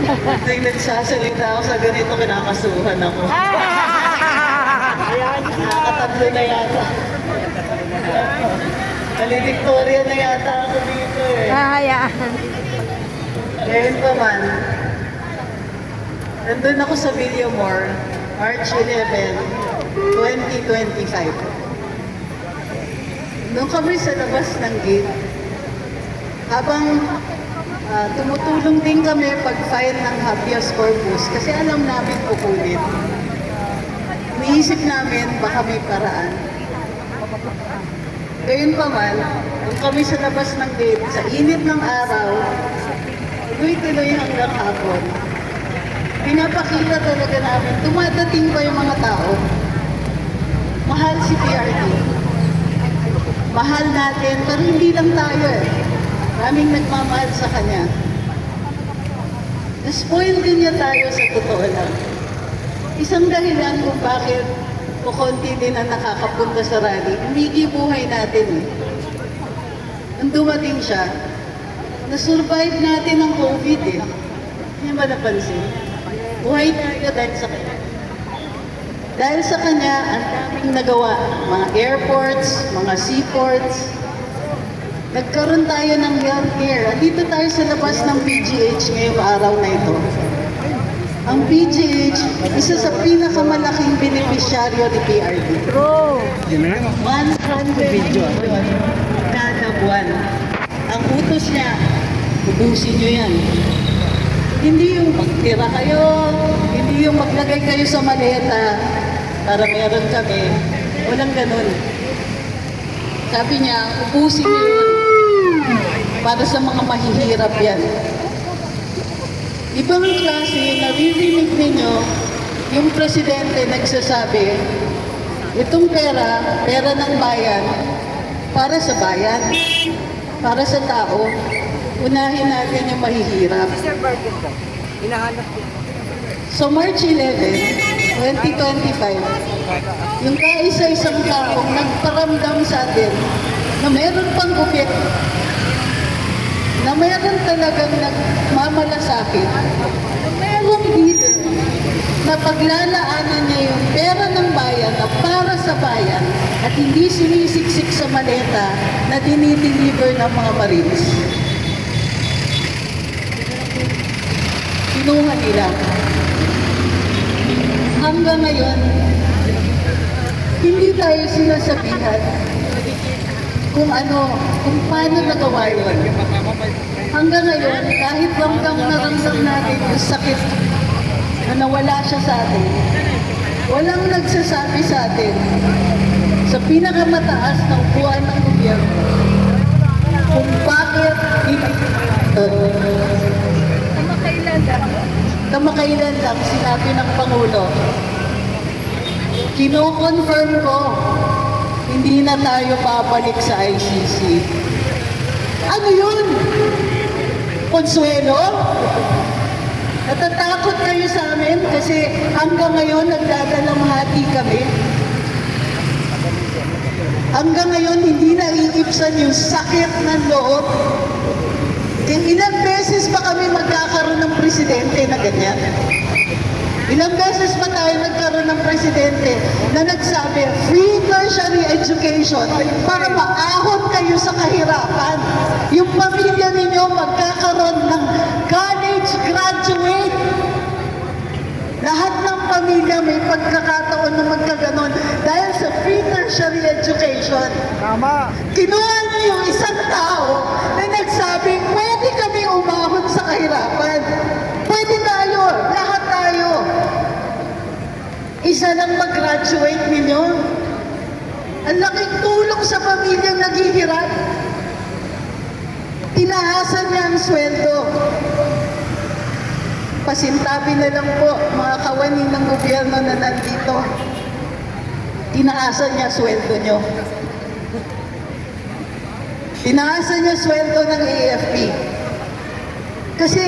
Pag nagsasalita ako sa ganito, kinakasuhan ako. Nakakatatlo na yata. Valedictoria na yata ako dito eh. Ngayon pa man, nandun ako sa Villamor, March 11, 2025. Doon kami sa labas ng gate. Habang tumutulong din kami pag-file ng habeas corpus kasi alam namin kukunin. Iniisip namin baka may paraan. Gayun pa man, nung kami sa labas ng gate, sa init ng araw, tuloy-tuloy hanggang hapon, pinapakita talaga namin, dumadating pa yung mga tao. Mahal si PRD. Mahal natin, pero hindi lang tayo eh. Maraming nagmamahal sa kanya. Na-spoil din niya tayo sa totoo lang. Isang dahilan kung bakit kukunti din ang nakakapunta sa rally, humigi buhay natin eh. Nung dumating siya, na-survive natin ang COVID eh. Hindi ba napansin? Buhay tayo dahil sa kanya. Dahil sa kanya, ang daming nagawa. Mga airports, mga seaports. Nagkaroon tayo ng healthcare. Andito tayo sa labas ng PGH ngayong araw na ito. Ang PGH, isa sa pinakamalaking beneficiaryo ni PRD. 100 million kada buwan. Ang utos niya, ubusin niyo yan. Hindi yung magtira kayo, hindi yung maglagay kayo sa maleta para meron kami. Walang ganun. Sabi niya, ubusin niyo yun. Para sa mga mahihirap yan. Ibang klase, naririnig ninyo, yung presidente nagsasabi, itong pera, pera ng bayan, para sa bayan, para sa tao, unahin natin yung mahihirap. So March 11, 2025, yung kaisa-isang taong nagparamdam sa atin na meron pang gobyerno, na meron talagang nagmamalasakit, na merong leader na paglalaanan niya yung pera ng bayan na para sa bayan at hindi sinisiksik sa maleta na dinideliver ng mga Marines. Kinuha nila. Hanggang ngayon, hindi tayo sinasabihan kung paano nagawa yun. Hanggang ngayon, kahit ramdam na ramdam natin yung sakit na nawala siya sa atin, walang nagsasabi sa atin sa pinakamataas na upuan ng gobyerno kung bakit kamakailan lang sinabi ng Pangulo, kino-confirm ko, hindi na tayo babalik sa ICC. Ano yun? Consuelo? Natatakot kayo sa amin kasi hanggang ngayon nagdadalamhati kami. Hanggang ngayon hindi naiibsan yung sakit ng loob. Ilang beses pa kami magkakaroon ng presidente na ganyan? Ilang beses pa tayo nagkaroon ng presidente na nagsabi, free tertiary education para maahon kayo sa kahirapan. Yung pamilya ninyo magkakaroon ng college graduate. Lahat ng pamilya may pagkakataon na magkaganon dahil sa free tertiary education. Tama. Kinuha niyo yung isang tao na nagsabi, pwede kami umahon sa kahirapan. Pwede tayo, lahat tayo. Isa lang mag-graduate ninyo. Ang laking tulong sa pamilyang naghihirap. Tinaasan niya ang sweldo. Pasintabi na lang po, mga kawani ng gobyerno na nandito. Tinaasan niya sweldo nyo. Tinaasan niya sweldo ng AFP. Kasi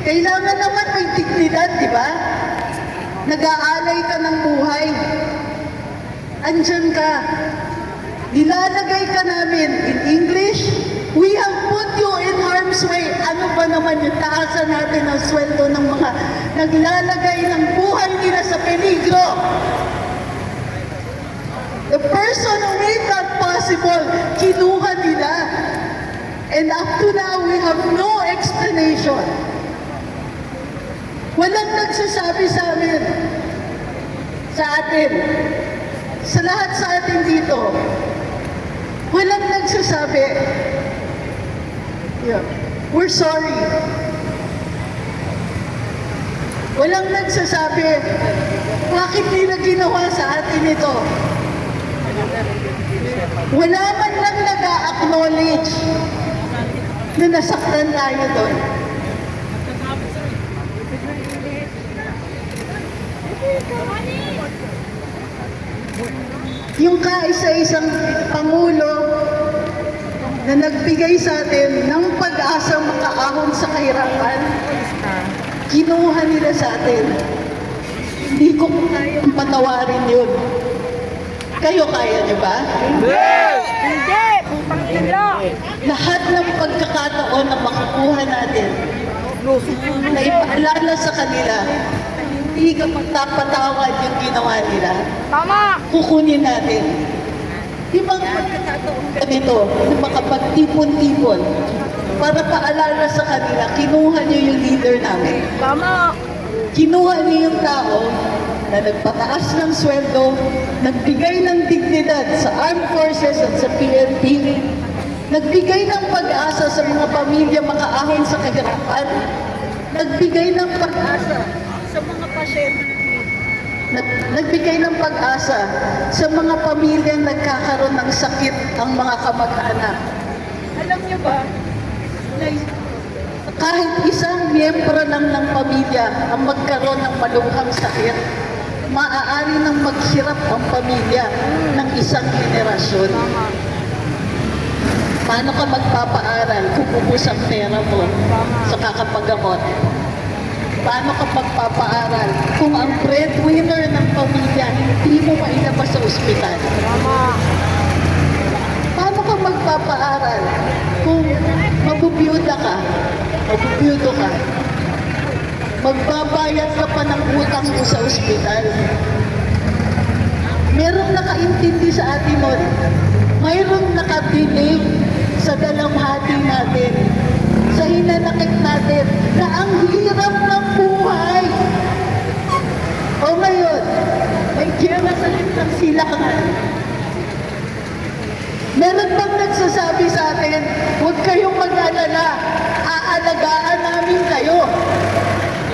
kailangan naman may dignidad, di ba? Nag-aalay ka ng buhay. Andyan ka. Nilalagay ka namin in English. We have put put you in harm's way. Ano ba naman yung taasan natin ang sweldo ng mga naglalagay ng buhay nila sa peligro? The person who made that possible, kinuha nila. And up to now, we have no explanation. Walang nagsasabi sa amin, sa atin, sa lahat sa atin dito. Walang nagsasabi, yeah, we're sorry. Walang nagsasabi, bakit nila ginawa sa atin ito? Wala man lang nag-a-acknowledge na nasaktan tayo doon. Yung kaisa-isang Pangulo na nagbigay sa atin ng pag-asa makaahon sa kahirapan, kinuha nila sa atin. Hindi ko kayang patawarin yun. Kayo kaya niyo ba? Hindi! Putang ina! Lahat ng pagkakataon na makukuha natin, na ipaalala sa kanila, hindi ka magpapatawad yung ginawa nila. Mama! Kukunin natin. Di ba pagkakataon ganito, na makapagtipon-tipon, para paalala sa kanila, kinuha niyo yung leader namin. Mama! Kinuha niyo yung tao na nagpataas ng sweldo, nagbigay ng dignidad sa armed forces at sa PNP, nagbigay ng pag-asa sa mga pamilya makaahon sa kahirapan, nagbigay ng pag-asa sa mga pasyente, nagbigay ng pag-asa sa mga pamilyang nagkakaroon ng sakit ang mga kamag-anak. Alam niyo ba, na kahit isang miyembro lang ng pamilya ang magkaroon ng malubhang sakit, maaari nang maghirap ang pamilya ng isang henerasyon. Paano ka magpapaaral kung ubos ang pera mo sa kakapagamot? Paano ka magpapaaral kung ang breadwinner ng pamilya hindi mo mailabas sa ospital? Paano ka magpapaaral kung mabubiyuda ka, mabubiyudo ka, magbabayad ka pa ng utang mo sa ospital? Merong nakaintindi sa atin nun. Mayroong nakadinig sa dalamhati natin, sa hinanakit natin, na ang hirap ng buhay. O ngayon, may kiyama sa lintang silangan. Meron bang nagsasabi sa atin, huwag kayong mag-alala, aalagaan namin kayo.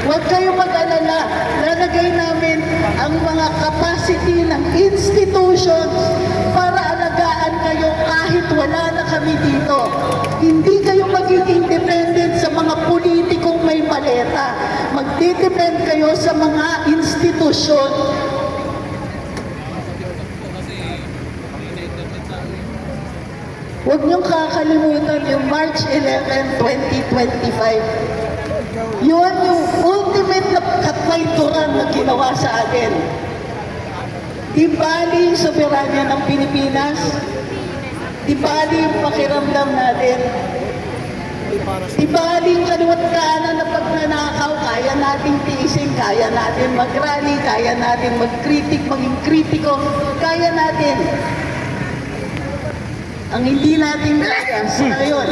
Huwag kayong mag-alala, lalagay namin ang mga capacity ng institutions para alagaan kayo kahit wala na kami dito. Hindi kayo magiging dependent sa mga politikong may maleta. Magdidepend kayo sa mga institusyon. Huwag niyong kakalimutan yung March 11, 2025. Yun yung ultimate na katwayturan na ginawa sa atin. Di bali yung soberanya ng Pilipinas. Di bali yung pakiramdam natin. Di bali yung kaliwat kanan na pagnanakaw, kaya nating tiisin, kaya natin mag-rally, kaya natin mag-critic, maging kritiko, kaya natin. Ang hindi natin kaya sa ngayon,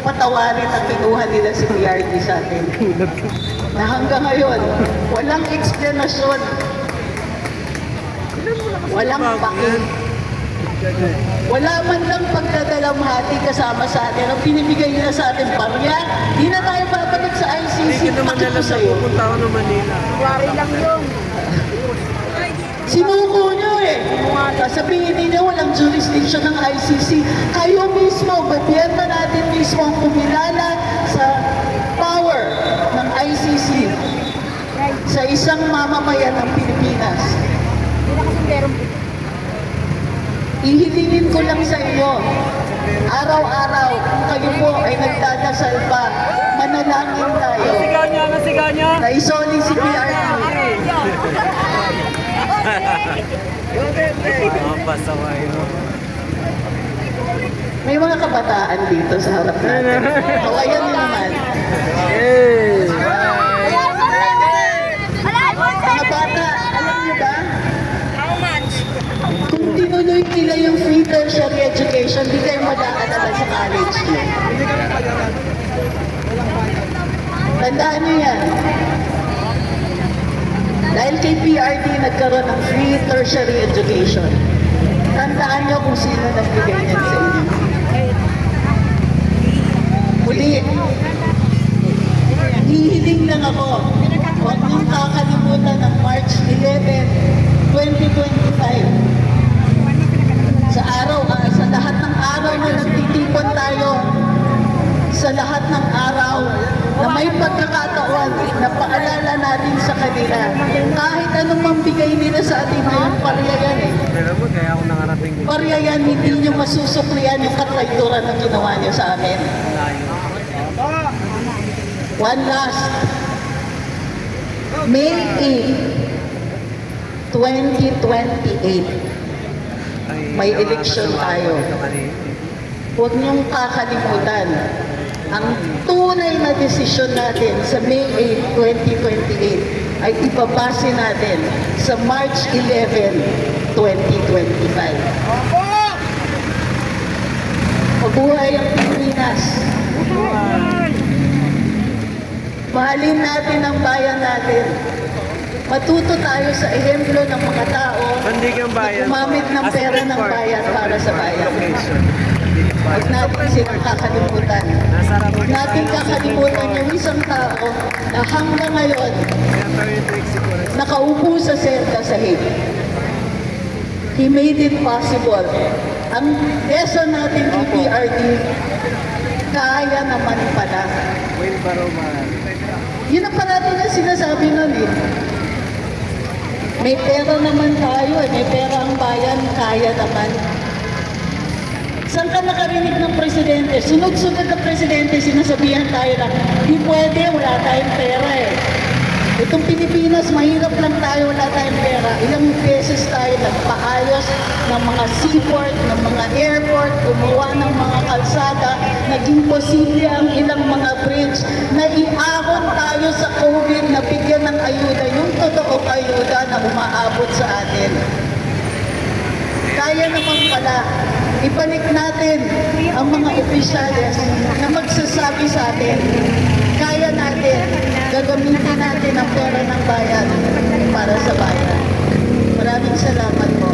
patawarin ang kinuha nila si PRD sa atin. Na hanggang ngayon, walang eksplanasyon. Walang pakin. Wala man lang pagdadalamhati kasama sa atin. Ang pinibigay nila sa atin, pamilya, di na tayo babalik sa ICC. Hindi ko naman alam na pupunta ako ng Manila. Wari lang yun. Sinuko nyo eh. Sasabihin ninyo walang jurisdiction ng ICC. Kayo mismo, gobyerno natin mismo ang kumilala sa power ng ICC sa isang mamamayan ng Pilipinas. Hindi na kasi meron. Ihilingin ko lang sa inyo, araw-araw, kung kayo po ay nagdadasal pa, manalangin tayo. Nasigaw niya! Na isoli si PRD. Mga pasaway. May mga kabataan dito sa harap natin. O, ayan yun naman. Hey! Mga bata, alam niyo ba? Kung tinuloy nila yung free tertiary education, di kayo mag-aalala sa college niyo. Tandaan niyo yan. Dahil kay PRD nagkaroon ng free tertiary education. Tandaan niyo kung sino nagbigay niyan sa inyo. Muli, hihiling lang ako. Huwag niyong kakalimutan ng March 11, 2025. Sa lahat ng araw na nagtitipon tayo, sa lahat ng araw na may pagkakataon na paalala natin sa kanila. Kahit anong mambigay nila sa atin ngayon, parya yan eh. Pero mo, kaya ako nakarating dito. Parya yan, hindi nyo masusuklian yung katrayduran na ginawa nyo sa amin. One last. May 8, 2028. May election tayo. Huwag niyong kakalimutan. Ang tunay na desisyon natin sa May 8, 2028 ay ipabase natin sa March 11, 2025. Mabuhay ang Pilipinas. Mahalin natin ang bayan natin. Matuto tayo sa ehemplo ng mga tao Hindi kang na bayan. gumamit ng pera ng bayan para sa bayan. Huwag natin silang kakalimutan. Huwag natin kakalimutan yung isang tao na hanggang ngayon nakaupo sa selda sa Hague. He made it possible. Ang lesson natin kay PRD, kaya naman pala. Yun ang parati na sinasabi nun eh. May pera naman tayo eh. May pera ang bayan, kaya naman. Saan ka nakarinig ng presidente? Sunod-sunod na presidente, sinasabihan tayo na, di pwede, wala tayong pera eh. Itong Pilipinas, mahirap lang tayo, wala tayong pera. Ilang beses tayo nagpaayos ng mga seaport, ng mga airport, gumawa ng mga kalsada, naging posible ang ilang mga bridge, naiahon tayo sa COVID na bigyan ng ayuda, yung totoong ayuda na umaabot sa atin. Kaya naman pala, ibalik natin ang mga opisyales na magsasabi sa atin, kaya natin, gagamitin natin ang pera ng bayan para sa bayan. Maraming salamat po.